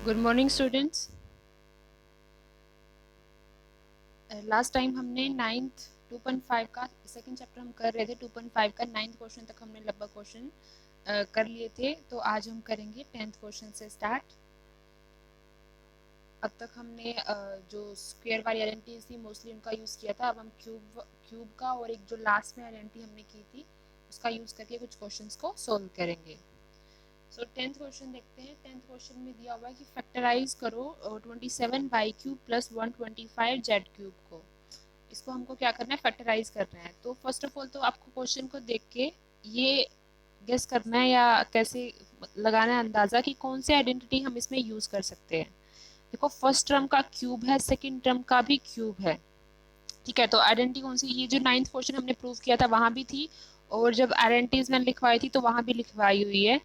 Good morning students. Last time हमने ninth 2.5 का second chapter हम कर रहे थे। 2.5 का नाइन्थ क्वेश्चन तक हमने लगभग क्वेश्चन कर लिए थे। तो आज हम करेंगे 10th क्वेश्चन से स्टार्ट। अब तक हमने जो स्क्वायर वाली आइडेंटिटीज थी मोस्टली उनका यूज़ किया था। अब हम क्यूब क्यूब का और एक जो लास्ट में आइडेंटिटी हमने की थी उसका यूज़ करके कुछ क्वेश्चंस को सोल्व करेंगे। सो 10th क्वेश्चन देखते हैं। 10th क्वेश्चन में दिया हुआ है कि फैक्टराइज करो 27 y³ प्लस 125 z³ को। इसको हमको क्या करना है, फैक्टराइज करना है। तो फर्स्ट ऑफ ऑल तो आपको क्वेश्चन को देख के ये गेस करना है या कैसे लगाना है अंदाजा कि कौन सी आइडेंटिटी हम इसमें यूज कर सकते हैं। देखो फर्स्ट टर्म का क्यूब है, सेकंड टर्म का भी क्यूब है, ठीक है। तो आइडेंटिटी कौन सी, ये जो नाइन्थ क्वेश्चन हमने प्रूव किया था वहां भी थी, और जब आइडेंटिटीज मैंने लिखवाई थी तो वहां भी लिखवाई हुई है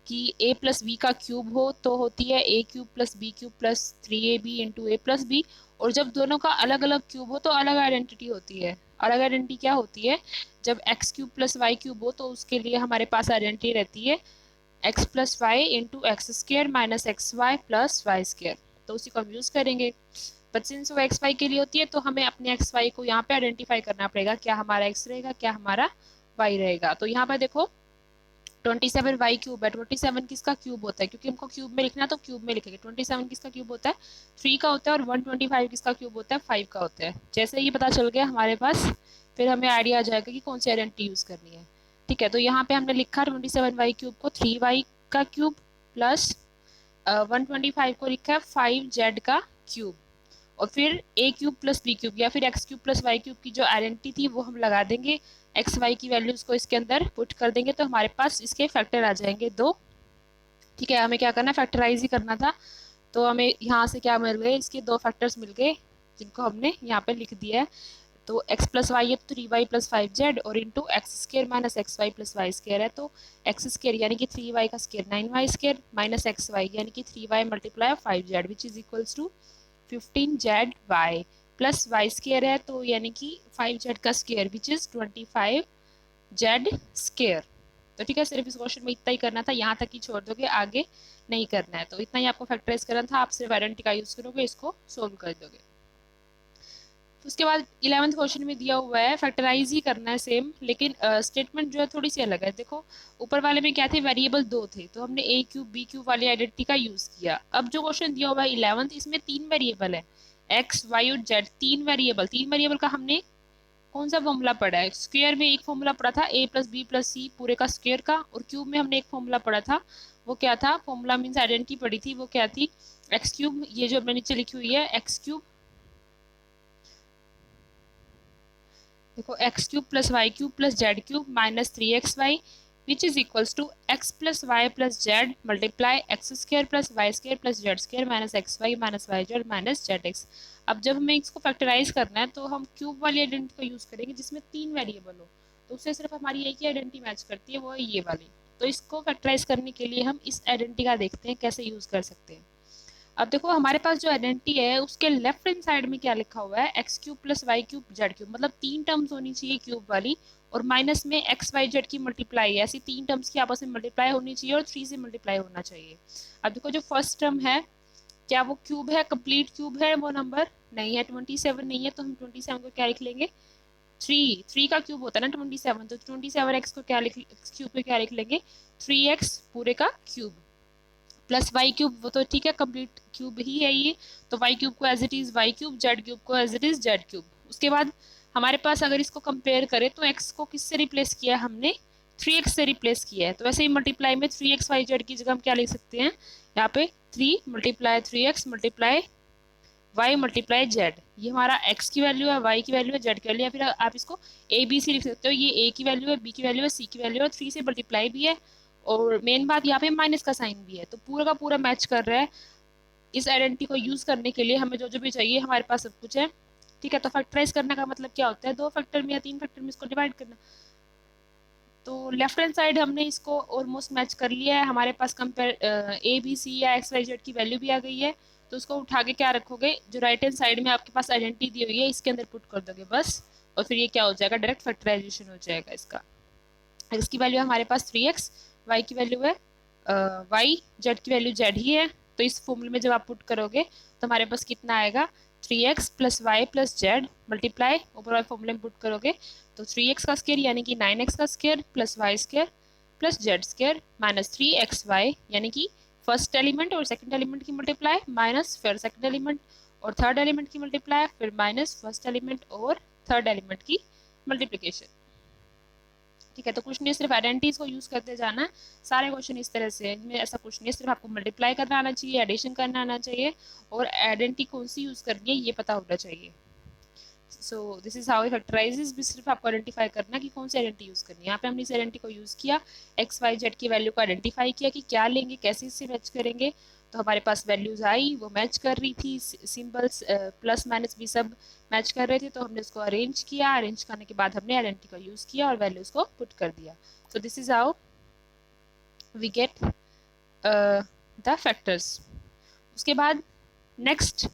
कि a प्लस बी का क्यूब हो तो होती है a³ plus b³ plus 3ab into a plus B. और जब दोनों का अलग अलग क्यूब हो तो अलग आइडेंटिटी होती है। अलग आइडेंटिटी क्या होती है, जब x³ प्लस y³ हो तो उसके लिए हमारे पास आइडेंटिटी रहती है x plus y into x square minus x y plus y square. तो उसी को हम यूज करेंगे। बट सिंस वो एक्स वाई के लिए होती है तो हमें अपने एक्स वाई को यहाँ पे आइडेंटिफाई करना पड़ेगा, क्या हमारा एक्स रहेगा क्या हमारा वाई रहेगा। तो यहाँ पर देखो 27 y³ है। 27 किसका क्यूब होता है, क्योंकि हमको क्यूब में लिखना है तो क्यूब में लिखेंगे। 27 किसका क्यूब होता है, 3 का होता है। और 125 किसका क्यूब होता है, 5 का होता है। जैसे ये पता चल गया हमारे पास, फिर हमें आइडिया आ जाएगा कि कौन सी आइडेंटिटी यूज करनी है, ठीक है। तो यहाँ पे हमने लिखा 27y³ को 3y का क्यूब प्लस 125 को लिखा है 5z का क्यूब। और फिर a³ प्लस b³ या फिर x³ प्लस y³ की जो आइडेंटिटी थी वो हम लगा देंगे, एक्स वाई की वैल्यूज को इसके अंदर पुट कर देंगे तो हमारे पास इसके फैक्टर आ जाएंगे दो, ठीक है। हमें क्या करना है, फैक्टराइज ही करना था। तो हमें यहाँ से क्या मिल गए, इसके दो फैक्टर्स मिल गए जिनको हमने यहाँ पे लिख दिया है। तो x प्लस वाई है तो 3y प्लस 5z और into x square minus x y plus y square है। तो एक्स स्क्र यानी कि 3y का square 9y square minus x y यानी कि 3y multiply 5z which is equals to 15z y plus y square है तो यानी कि 5z का square which is 25z square. तो ठीक है, सिर्फ इस क्वेश्चन में इतना ही करना था, यहाँ तक ही छोड़ दोगे, आगे नहीं करना है। तो इतना ही आपको फैक्टराइज करना था, आप सिर्फ आइडेंटिटी का यूज करोगे, इसको सोल्व कर दोगे। तो उसके बाद 11th क्वेश्चन में दिया हुआ है फैक्टराइज ही करना है सेम, लेकिन स्टेटमेंट जो है थोड़ी सी अलग है। देखो ऊपर वाले में क्या थे, वेरिएबल दो थे तो हमने a³ b³ वाली आइडेंटिटी का यूज किया। अब जो क्वेश्चन दिया हुआ है 11th, इसमें तीन वेरिएबल है, एक्स वाई और जेड। तीन वेरिएबल का हमने कौन सा फॉर्मूला पढ़ा है, स्क्वायर में एक फॉर्मूला पढ़ा था a प्लस बी प्लस सी पूरे का स्क्वायर का, और क्यूब में हमने एक फॉर्मूला पढ़ा था, वो क्या था, फॉर्मूला मीन्स आइडेंटिटी पढ़ी थी, वो क्या थी, x³ ये जो हमने नीचे लिखी हुई है x³, देखो x³ plus y³ plus z³ minus 3xy which is equals to x plus y plus z multiply x square plus y square plus z square minus x y minus y z minus z x. अब जब हमें इसको factorise करना है तो हम cube वाली identity का यूज करेंगे जिसमें तीन वेरिएबल हो, तो उससे सिर्फ हमारी एक ही आइडेंटिटी मैच करती है, वो है ये वाली। तो इसको फैक्टराइज करने के लिए हम इस आइडेंटिटी का देखते हैं कैसे यूज कर सकते हैं। अब देखो हमारे पास जो आइडेंटिटी है उसके लेफ्ट हैंड साइड में क्या लिखा हुआ है, x³ प्लस y³ z³, मतलब तीन टर्म्स होनी चाहिए क्यूब वाली, और माइनस में एक्स वाई जेड की मल्टीप्लाई, ऐसी तीन टर्म्स की आपस में मल्टीप्लाई होनी चाहिए और 3 से मल्टीप्लाई होना चाहिए। अब देखो जो फर्स्ट टर्म है, क्या वो क्यूब है, कंप्लीट क्यूब है, वो नंबर नहीं है, 27 नहीं है, तो हम 27 को क्या लिख लेंगे, थ्री का क्यूब होता है ना 27, तो 27x को क्या लिख, क्यूब पे क्या लिख लेंगे, 3x पूरे का क्यूब प्लस y³ वो तो ठीक है, कंप्लीट क्यूब ही है ये, तो y³ को as it is y³ z³ को एज इट इज z³। उसके बाद हमारे पास अगर इसको कंपेयर करें तो x को किससे रिप्लेस किया है हमने, 3x से रिप्लेस किया है। तो वैसे ही मल्टीप्लाई में 3x वाई जेड की जगह हम क्या लिख सकते हैं, यहाँ पे 3 multiply 3x multiply y multiply Z, ये हमारा x की वैल्यू है, y की वैल्यू है, z की वैल्यू है। फिर आप इसको a b c लिख सकते हो, ये a की वैल्यू है, b की वैल्यू है, c की वैल्यू है, 3 से मल्टीप्लाई भी है, और मेन बात यहाँ पे माइनस का साइन भी है, तो पूरा का पूरा मैच कर रहा है। इस आइडेंटिटी को यूज करने के लिए हमें जो जो भी चाहिए हमारे पास सब कुछ है, ठीक है। तो फैक्टराइज करने का मतलब क्या होता है, दो फैक्टर में या तीन फैक्टर में इसको डिवाइड करना। तो लेफ्ट हैंड साइड हमने इसको ऑलमोस्ट मैच कर लिया है, हमारे पास कंपेयर ए बी सी या एक्स वाई जेड की वैल्यू भी आ गई है। तो उसको उठा के क्या रखोगे, जो राइट हैंड साइड में आपके पास आइडेंटिटी दी हुई है इसके अंदर पुट कर दोगे बस, और फिर ये क्या हो जाएगा, डायरेक्ट फैक्टराइजेशन हो जाएगा इसका। एक्स की वैल्यू है हमारे पास 3x, वाई की वैल्यू है वाई, जेड की वैल्यू जेड ही है, तो इस फॉर्मूले में जब आप पुट करोगे तो हमारे पास कितना आएगा, 3x plus y plus z multiply ऊपर वाले फॉर्मूले में पुट करोगे तो 3x का स्क्वायर यानी कि 9x का square plus y square plus z square minus 3xy यानी कि फर्स्ट एलिमेंट और सेकंड एलिमेंट की मल्टीप्लाई माइनस फिर सेकंड एलिमेंट और थर्ड एलिमेंट की मल्टीप्लाई फिर माइनस फर्स्ट एलिमेंट और थर्ड एलिमेंट की मल्टीप्लिकेशन। ठीक है, तो कुछ नहीं, सिर्फ आइडेंटिटीज को यूज करते जाना है। सारे क्वेश्चन इस तरह से, इनमें ऐसा कुछ नहीं है, सिर्फ आपको मल्टीप्लाई करना आना चाहिए, एडिशन करना आना चाहिए और आइडेंटिटी कौन सी यूज करनी है ये पता होना चाहिए। So this is how it factorises, भी सिर्फ आपको आइडेंटिफाई करना कि कौन सी आइडेंटिटी यूज करनी है। यहाँ पे हमने इस आइडेंटिटी को यूज किया, एक्स वाई जेड की वैल्यू को आइडेंटिफाई किया कि क्या लेंगे, कैसे इससे मैच करेंगे, तो हमारे पास वैल्यूज आई, वो मैच कर रही थी, सिंबल्स प्लस माइनस भी सब मैच कर रहे थे, तो हमने उसको अरेंज किया, अरेंज करने के बाद हमने आइडेंटिटी का यूज किया और वैल्यूज को पुट कर दिया। So this is how we get the factors. उसके बाद नेक्स्ट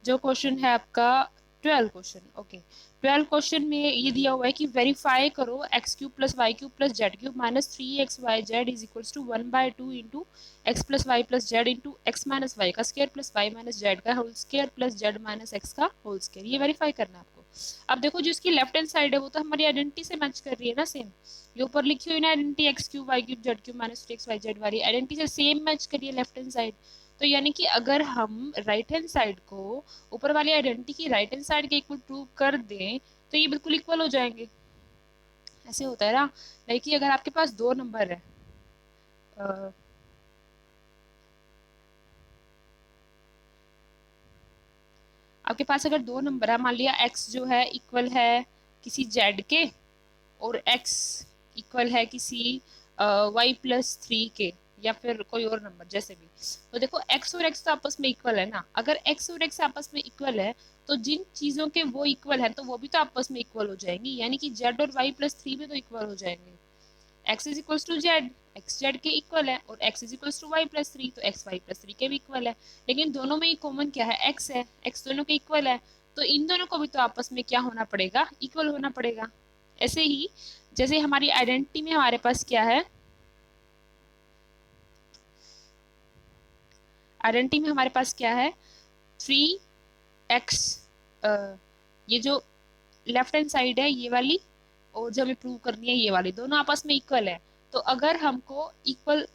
जो क्वेश्चन है आपका 12 क्वेश्चन। ओके, 12 क्वेश्चन में ये दिया हुआ है कि वेरीफाई करो x cube plus y cube plus z cube minus 3xy z is equals to 1/2 into x plus y plus z into x minus y का square plus y minus z का whole square plus z minus x का whole square. ये verify करना है आपको। अब देखो जो इसकी लेफ्ट हैंड साइड है वो तो हमारी आइडेंटिटी से मैच कर रही है ना, सेम। ये ऊपर लिखी हुई ना identity x cube y cube z cube minus 3xy z वाली आइडेंटिटी से सेम मैच करिए लेफ्ट हैंड साइड। तो यानी कि अगर हम राइट हैंड साइड को ऊपर वाली आइडेंटिटी की राइट हैंड साइड के इक्वल प्रूव कर दें तो ये बिल्कुल इक्वल हो जाएंगे। ऐसे होता है ना, लाइक कि अगर आपके पास दो नंबर है, आपके पास अगर दो नंबर है, मान लिया x जो है इक्वल है किसी z के और x इक्वल है किसी y+3 के या फिर कोई और नंबर जैसे भी, तो देखो x और x तो आपस में इक्वल है ना। अगर x और x आपस में इक्वल है तो जिन चीजों के वो इक्वल है तो वो भी तो आपस में इक्वल हो जाएंगी, यानी कि z और y+3 भी तो इक्वल हो जाएंगे। x is equal to z, x z के इक्वल है, और x is equal to y+3 तो x y+3 के भी इक्वल है। लेकिन दोनों में ही कॉमन क्या है, x है, x दोनों के इक्वल है, तो इन दोनों को भी तो आपस में क्या होना पड़ेगा, इक्वल होना पड़ेगा। ऐसे ही जैसे हमारी आइडेंटिटी में हमारे पास क्या है, आइडेंटिटी में हमारे पास क्या है 3x, ये जो लेफ्ट हैंड साइड है ये वाली और जो हमें प्रूव करनी है ये वाली, दोनों आपस में इक्वल है। तो अगर हमको इक्वल,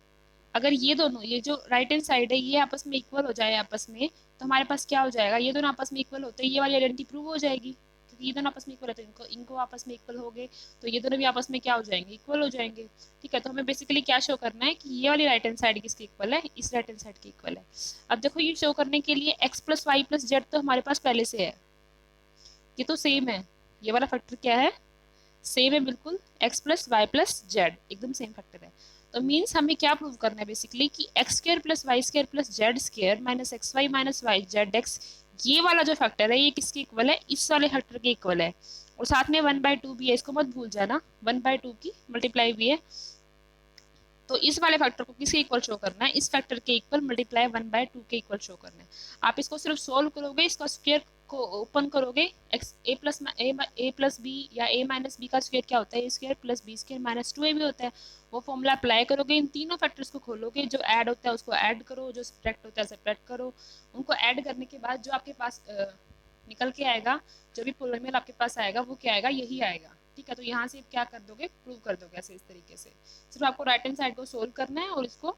अगर ये दोनों, ये जो राइट हैंड साइड है ये आपस में इक्वल हो जाए आपस में, तो हमारे पास क्या हो जाएगा, ये दोनों आपस में इक्वल होते हैं, ये वाली आइडेंटिटी प्रूव हो जाएगी, क्योंकि ये दोनों आपस में इक्वल है तो इनको इनको आपस में इक्वल हो गए, तो ये दोनों भी आपस में क्या हो जाएंगे, इक्वल हो जाएंगे। ठीक है, तो हमें बेसिकली क्या शो करना है कि ये वाली राइट हैंड साइड किसकी इक्वल है, इस राइट हैंड साइड की इक्वल है। अब देखो ये शो करने के लिए x plus y plus z तो हमारे पास पहले से है, ये तो सेम है, ये वाला फैक्टर क्या है, सेम है बिल्कुल, x plus y plus z एकदम सेम फैक्टर है। तो मीन्स हमें क्या प्रूव करना है बेसिकली कि x square plus y square plus z square minus x y minus y z x, ये वाला जो फैक्टर है ये किसके इक्वल है, इस वाले फैक्टर के इक्वल है। और साथ में 1/2 भी है, इसको मत भूल जाना, 1/2 की मल्टीप्लाई भी है। तो इस वाले फैक्टर को किसके इक्वल शो करना है, इस फैक्टर के इक्वल मल्टीप्लाई 1/2 के इक्वल शो करना है। आप इसको सिर्फ सोल्व करोगे, इसका स्क्वायर को ओपन करोगे, एक्स ए प्लस बी या ए माइनस बी का स्क्वायर क्या होता है, a square plus b square minus 2a भी होता है। वो फॉर्मूला अप्लाई करोगे, इन तीनों फैक्टर्स को खोलोगे, जो ऐड होता है उसको ऐड करो, जो सब्ट्रैक्ट होता है सब्ट्रैक्ट करो। उनको ऐड करने के बाद जो आपके पास निकल के आएगा, जो भी पोलिनोमियल आपके पास आएगा वो क्या आएगा, यही आएगा। ठीक है, तो यहाँ से क्या कर दोगे, प्रूव कर दोगे ऐसे इस तरीके से। सिर्फ आपको राइट हैंड साइड को सोल्व करना है और इसको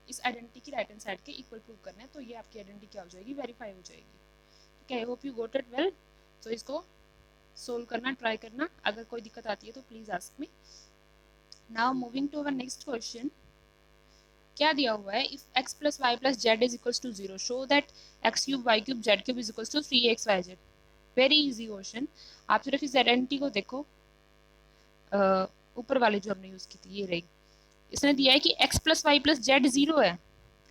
इस आइडेंटिटी की राइट हैंड साइड के इक्वल प्रूव करना है, तो ये आपकी आइडेंटिटी क्या हो जाएगी, वेरीफाई हो जाएगी। ठीक है, I hope you got it well. तो इसको सोल्व करना, ट्राई करना, अगर कोई दिक्कत आती है तो please ask me. Now moving to our next question. क्या दिया हुआ है, if x plus y plus z is equals to 0 show that x cube y cube z cube is equals to 3xy z। Very easy question, आप सिर्फ इस identity को देखो, ऊपर वाली जो हमने यूज की थी ये रही। इसने दिया है कि x plus y plus z 0 है,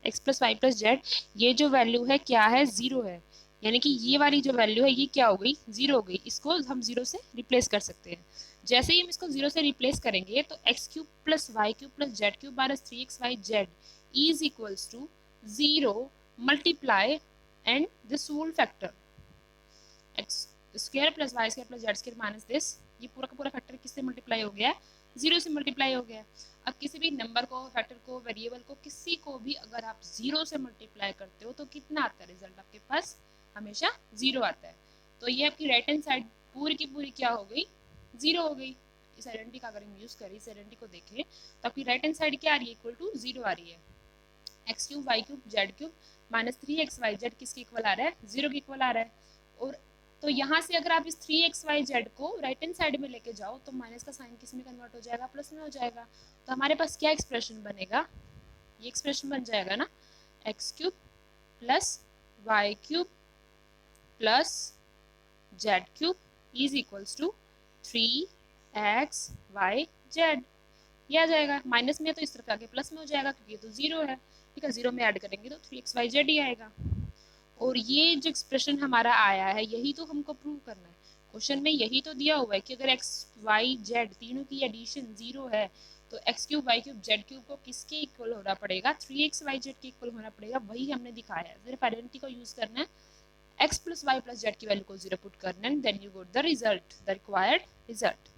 x plus y plus z ये जो वैल्यू है क्या है, 0 है, यानी कि ये वाली जो वैल्यू है ये क्या हो गई, 0 हो गई। इसको हम 0 से रिप्लेस कर सकते हैं। जैसे ही हम इसको 0 से रिप्लेस करेंगे तो x cube plus y cube plus z cube minus 3xy z is equals to 0 multiply and this whole factor x square plus y square plus z square minus this, ये पूरा का पूरा फैक्टर किससे multiply हो गया है, 0 से multiply हो गया है। अब किसी भी नंबर को, फैक्टर को, वेरिएबल को, किसी को भी अगर आप 0 से मल्टीप्लाई करते हो तो कितना आता है रिजल्ट आपके पास? हमेशा 0 आता है। तो ये आपकी राइट हैंड साइड पूरी की पूरी क्या हो गई? 0 हो गई। इस आइडेंटिटी का अगर हम यूज करें, इस आइडेंटिटी को देखें तो आपकी राइट हैंड साइड क्या आ रही है? इक्वल टू 0 आ रही है। X cube y cube z cube minus 3xyz किसके इक्वल आ रहा है? 0 के इक्वल आ रहा है। और तो यहाँ से अगर आप इस 3xyz को राइट हैंड साइड में लेके जाओ तो माइनस का साइन किस में कन्वर्ट हो जाएगा? प्लस में हो जाएगा। तो हमारे पास क्या एक्सप्रेशन बनेगा? ये एक्सप्रेशन बन जाएगा ना, x cube plus y cube plus z cube is equals to 3xyz। ये आ जाएगा। माइनस में तो इस तरफ आके प्लस में हो जाएगा क्योंकि ये तो 0 है। ठीक है, 0 में ऐड करेंगे तो 3xyz ही आएगा। और ये जो एक्सप्रेशन हमारा आया है यही तो हमको प्रूव करना है। क्वेश्चन में यही तो दिया हुआ है कि अगर एक्स वाई जेड तीनों की एडिशन 0 है तो x cube y cube z cube को किसके इक्वल होना पड़ेगा? 3xyz के इक्वल होना पड़ेगा। वही हमने दिखाया है। सिर्फ आइडेंटिटी को यूज करना है, x plus y plus z की वैल्यू को 0 पुट करना है, then you got the result, the required result.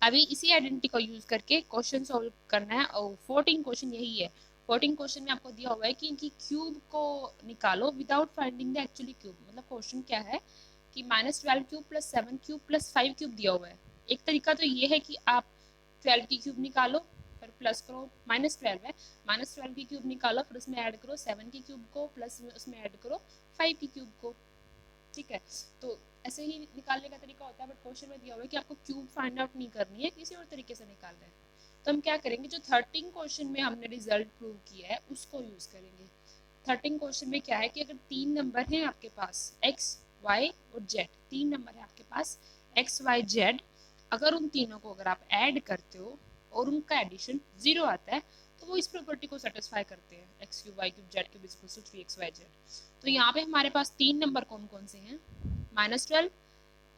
अभी इसी आइडेंटिटी को यूज करके क्वेश्चन सोल्व करना है और 14 क्वेश्चन यही है। 14 क्वेश्चन में आपको दिया हुआ है कि इनकी क्यूब को निकालो without finding the actually cube. मतलब क्वेश्चन क्या है कि -12 cube plus 7 cube plus 5 cube दिया हुआ है। एक तरीका तो ये है कि आप 12 की क्यूब निकालो फिर प्लस करो, -12 है, -12 की क्यूब निकालो फिर उसमें ऐड करो 7 की क्यूब को प्लस उसमें ऐड करो 5 की क्यूब को। ठीक है, तो ऐसे ही निकालने का तरीका होता है। बट क्वेश्चन में दिया हुआ है कि आपको क्यूब फाइंड आउट नहीं करनी है, किसी और तरीके से निकालना है। तो हम क्या करेंगे, जो 13 क्वेश्चन में हमने रिजल्ट प्रूव किया है उसको यूज करेंगे। 13 क्वेश्चन में क्या है कि अगर 3 नंबर हैं आपके पास x, y और z, 3 नंबर है आपके पास x, y, z, अगर उन तीनों को अगर आप ऐड करते हो और उनका एडिशन 0 आता है तो वो इस प्रॉपर्टी को सेटिस्फाई करते हैं, x cube y cube z cube is equal to 3xyz। तो यहाँ पे हमारे पास 3 नंबर कौन कौन से हैं? -12,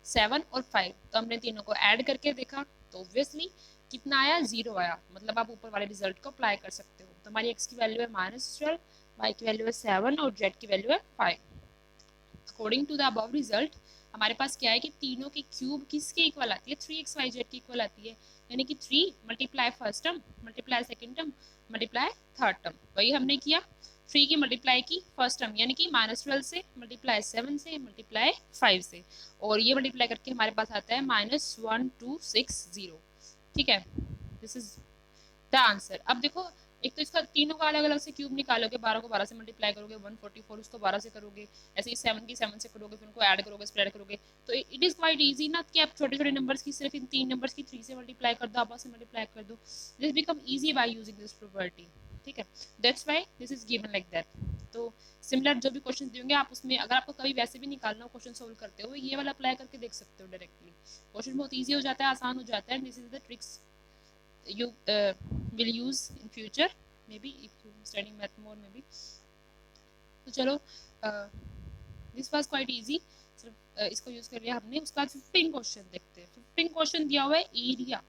7 और 5। तो हमने तीनों को ऐड करके देखा तो ऑब्वियसली कितना आया? 0 आया। मतलब आप ऊपर वाले रिजल्ट को अप्लाई कर सकते हो। तो हमारी x की वैल्यू है -12, y की वैल्यू है 7 और z की वैल्यू है 5। According to the above result हमारे पास क्या है कि तीनों की क्यूब किसके इक्वल आती है? 3xyz की इक्वल आती है। यानी कि 3 multiply first term multiply second term multiply third term. वही हमने किया, 3 की मल्टीप्लाई की फर्स्ट टर्म यानी कि -12 से मल्टीप्लाई 7 से मल्टीप्लाई 5 से, और ये मल्टीप्लाई करके हमारे पास आता है -1260। ठीक है, दिस इज द आंसर। अब देखो, एक तो इसका तीनों का अलग अलग से क्यूब निकालोगे, 12 को 12 से मल्टीप्लाई करोगे 144, उसको 12 से करोगे, ऐसे ही 7 की 7 से करोगे, फिर उनको ऐड करोगे, स्प्रेड करोगे। तो इट इज क्वाइट इजी ना कि आप छोटे छोटे नंबर्स की सिर्फ इन 3 नंबर्स की 3 से मल्टीप्लाई कर दो, आपस से मल्टीप्लाई कर दो। This become easy by using this property. ठीक है, that's why this is given like that. तो सिमिलर जो भी क्वेश्चन देंगे आप उसमें अगर आपको कभी वैसे भी निकालना हो क्वेश्चन सोल्व करते हो, ये वाला अप्लाई करके देख सकते हो डायरेक्टली। क्वेश्चन बहुत ईजी हो जाता है, आसान हो जाता है। This is the tricks you will use in future, maybe if you studying math more maybe। तो चलो, दिस वाज क्वाइट इजी। सिर्फ इसको यूज कर लिया हमने। उसके बाद 15 क्वेश्चन देखते हैं। 15 क्वेश्चन दिया हुआ है एरिया।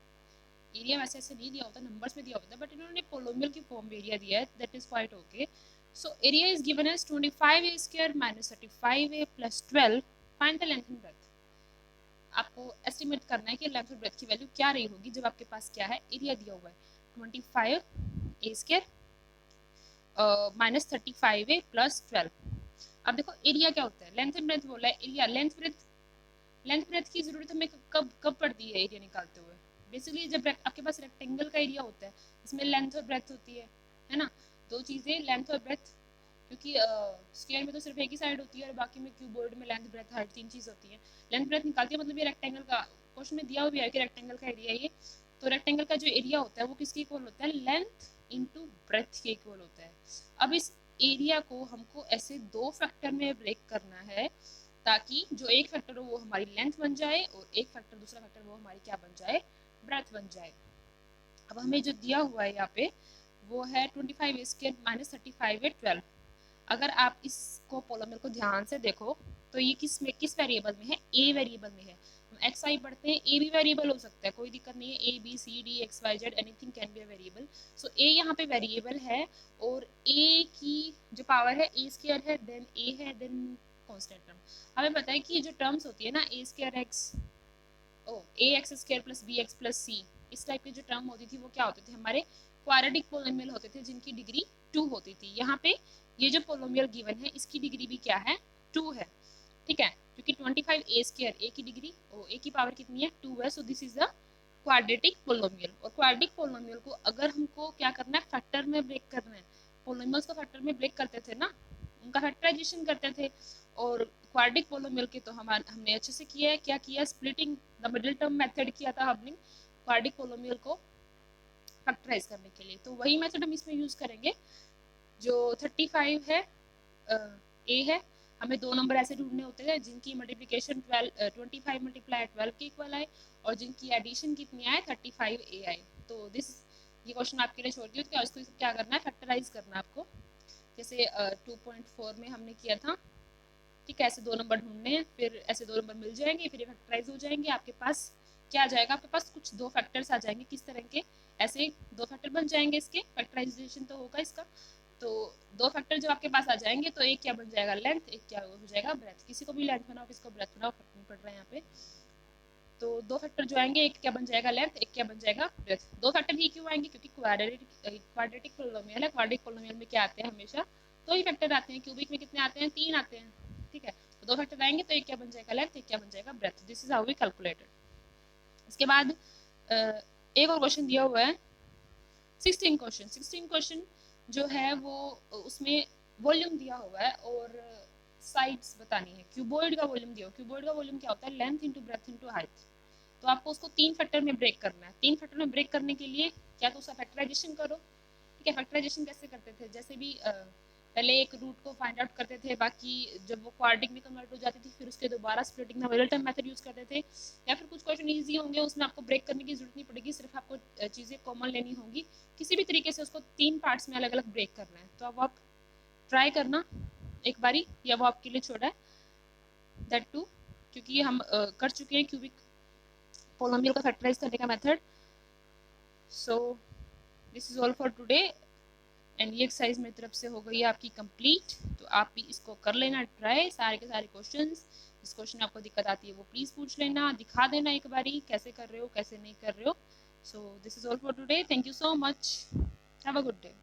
एरिया वैसे ऐसे नहीं दिया होता, नंबर्स में दिया होता है, बट इन्होंने पोलोमियल की फॉर्म में एरिया दिया है, that is quite okay. So area is given as 25a square minus 35a plus 12, find the length and breadth. आपको एस्टिमेट करना है कि लेंथ और ब्रेथ की वैल्यू क्या रही होगी जब आपके पास क्या है, एरिया दिया हुआ है 25a स्क्वायर -35a प्लस 12। अब देखो एरिया क्या होता है, लेंथ एंड ब्रेथ बोला है। एरिया लेंथ ब्रेथ की जरूरत हमें कब कब पड़ती है एरिया निकालते हुए? बेसिकली जब आपके पास रेक्टेंगल का एरिया होता है इसमें लेंथ और ब्रेथ होती है ना, दो चीजें, लेंथ और ब्रेथ। क्योंकि स्क्वायर में तो सिर्फ एक ही साइड होती है और बाकी में क्यूबॉइड में लेंथ ब्रेथ हाइट 3 चीज होती है। लेंथ ब्रेथ निकालती है, मतलब ये रेक्टेंगल का क्वेश्चन में दिया हुआ है कि रेक्टेंगल का एरिया ये। तो रेक्टेंगल का जो एरिया होता है वो किसके इक्वल होता है? लेंथ इंटू ब्रेथ के इक्वल होता है। अब इस एरिया को हमको ऐसे दो फैक्टर में ब्रेक करना है ताकि जो एक फैक्टर हो वो हमारी लेंथ बन जाए और एक फैक्टर दूसरा फैक्टर वो हमारी क्या बन जाए? ब्रेथ बन जाए। अब हमें जो दिया हुआ है यहाँ पे वो है 25 स्क्वायर माइनस 35 है 12। अगर आप इसको पोलोमियल को ध्यान से देखो तो ये किस वेरिएबल में है? ए वेरिएबल में है। हम एक्स वाई पढ़ते हैं, ए भी वेरिएबल हो सकता है, कोई दिक्कत नहीं है। A b c d x y z anything can be a variable. So a यहाँ पे वेरिएबल है और ए की जो पावर है ए स्क्वायर है, देन ए है, देन कांस्टेंट टर्म। हमें पता है कि जो टर्म्स होती है ना, ए स्क्वायर एक्स, ओ a x square plus b x plus c, इस टाइप की जो टर्म होती थी वो क्या होते थे, हमारे क्वाड्रेटिक पोलिनोमियल होते थे जिनकी डिग्री 2 होती थी। यहाँ पे ये जो पोलिनोमियल गिवन है इसकी डिग्री भी क्या है, 2 है, ठीक है, क्योंकि 25a² ए की डिग्री ए की पावर कितनी है, 2 है। सो this is the quadratic polynomial. और क्वाड्रेटिक पोलिनोमियल को अगर हमको क्या करना है, फैक्टर में ब्रेक करना है, पोलिनोमियल्स को फैक्टर में ब्रेक करते थे ना, उनका फैक्टराइजेशन करते थे। और क्वाड्रेटिक पोलिनोमियल के तो हमने अच्छे से किया है, क्या किया, splitting the middle term method किया था हमने क्वाड्रेटिक पोलिनोमियल को फैक्टराइज करने के लिए। तो वही मेथड हम इसमें यूज करेंगे। जो 35 है ए है, हमें दो नंबर ऐसे ढूंढने होते हैं जिनकी मल्टीप्लिकेशन 25 मल्टीप्लाई 12 के इक्वल आए और जिनकी एडिशन कितनी आए, 35a आए। तो ये क्वेश्चन आपके लिए छोड़ दिया, इसको क्या करना है, फैक्टराइज करना है आपको, जैसे 2.4 में हमने किया था, ठीक है। ऐसे दो नंबर ढूंढने हैं, फिर ऐसे दो नंबर मिल जाएंगे, फिर ये फैक्टराइज हो जाएंगे, आपके पास क्या आ जाएगा, आपके पास कुछ दो फैक्टर्स आ जाएंगे, किस तरह के, ऐसे दो फैक्टर बन जाएंगे, इसके फैक्टराइजेशन तो होगा इसका। तो दो फैक्टर जब आपके पास आ जाएंगे तो एक क्या बन जाएगा, लेंथ, एक क्या हो जाएगा, ब्रेथ। किसी को भी लेंथ बनाओ, किसी को ब्रेथ बनाओ, फर्क नहीं पड़ रहा है यहाँ पे। तो दो फैक्टर जो आएंगे, एक क्या बन जाएगा लेंथ, एक क्या बन जाएगा ब्रेथ। दो फैक्टर ही क्यों आएंगे, क्योंकि क्वाड्रेटिक पोलिनोमियल है, क्वाड्रेटिक पोलिनोमियल में क्या आते हैं, हमेशा दो ही फैक्टर आते हैं, क्यूबिक में कितने आते हैं, 3 आते हैं, ठीक है। तो दो फैक्टर आएंगे तो एक क्या बन जाएगा लेंथ, एक क्या बन जाएगा breadth. This is how we calculated. इसके बाद एक और क्वेश्चन दिया हुआ है 16 क्वेश्चन जो है वो उसमें वॉल्यूम दिया हुआ है और साइड्स बतानी है। क्यूबॉइड का वॉल्यूम दिया, क्यूबॉइड का वॉल्यूम क्या होता है, length into breadth into height. तो आपको उसको 3 फैक्टर में ब्रेक करना है। 3 फैक्टर में ब्रेक करने के लिए क्या तो उसका फैक्टराइजेशन करो, ठीक है। फैक्टराइजेशन कैसे करते थे, जैसे भी पहले एक रूट को फाइंड आउट करते थे, बाकी जब वो क्वाड्रेटिक में कन्वर्ट हो जाती थी फिर उसके दोबारा splitting the middle term method use करते थे। या फिर कुछ क्वेश्चन इजी होंगे उसमें आपको ब्रेक करने की जरूरत नहीं पड़ेगी, सिर्फ आपको चीज़ें कॉमन लेनी होगी, किसी भी तरीके से उसको 3 पार्ट्स में अलग अलग ब्रेक करना है। तो अब आप ट्राई करना एक बारी, या वो आपके लिए छोड़ा है दैट टू, क्योंकि हम कर चुके हैं क्यूबिक पोलिनोमियल को फैक्टराइज करने का method. So this is all for today and ये एक्सरसाइज मेरी तरफ से हो गई है आपकी कंप्लीट। तो आप भी इसको कर लेना ट्राई, सारे के सारे क्वेश्चंस। जिस क्वेश्चन में आपको दिक्कत आती है वो प्लीज़ पूछ लेना, दिखा देना एक बारी कैसे कर रहे हो कैसे नहीं कर रहे हो। सो this is all for today, thank you so much, have a good day.